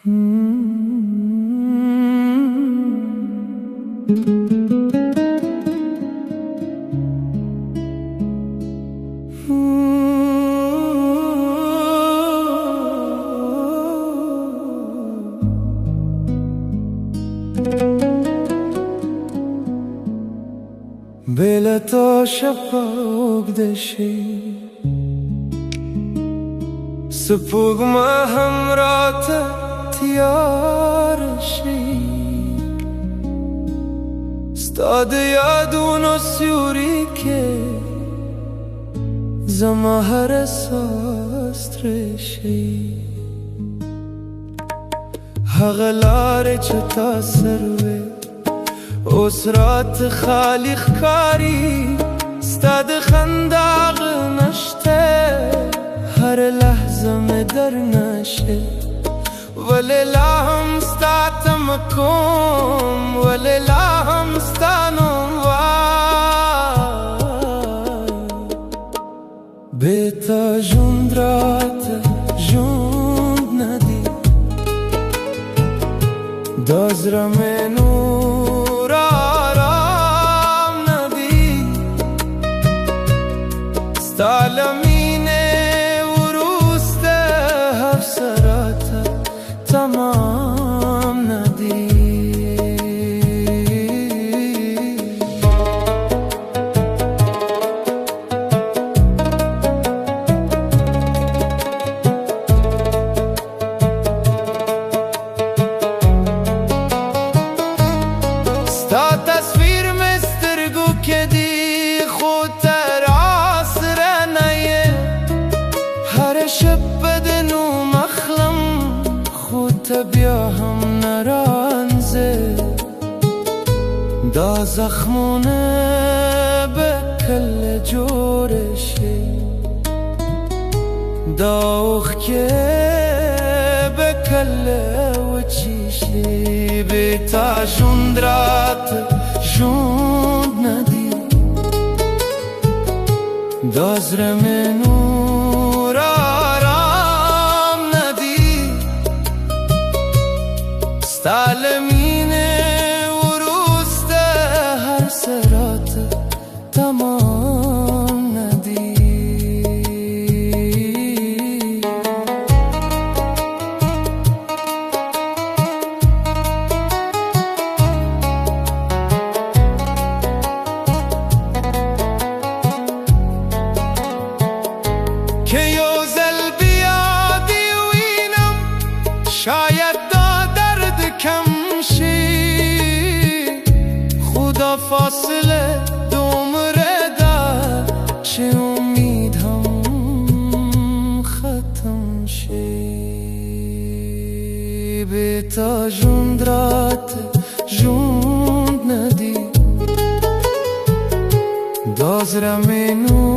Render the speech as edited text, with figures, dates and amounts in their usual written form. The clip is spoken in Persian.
بله تا شب پاگدشی سپوږمۍ هم راته تیاره شي ستا د یادونو سیوري کې زما هر احساس ترې شي هغه لارې چې تا سر وې اوس راته خالي ښکاري ستا د خندا غږ نشته هر لحظه مې درنه ولې لا هم ستا تمه کوم ولې لا هم ستا نوم بې تا ژوند راته ژوند نه دی دا زړه مې نور آرام نه دی ستا له تمام ندی ستا تصویر میں سترګو کې دی خو تر عصره نه یې هر شب د نوم اخلم خو ته بیا هم نه رانځې دا زخمونه به کله جوړ شي دا اوښکې به کله وچې شي بې تا ژوند راته ژوند نه دی دا زړه مې نور ستا له مینې وروسته هر څه راته تمام نه دي که یو ځل بیا دې وینم شاید کم شي خدا فاصله دومره ده چې امید هم ختم شي بې تا ژوند راته ژوند نه دی دا زړه مې نور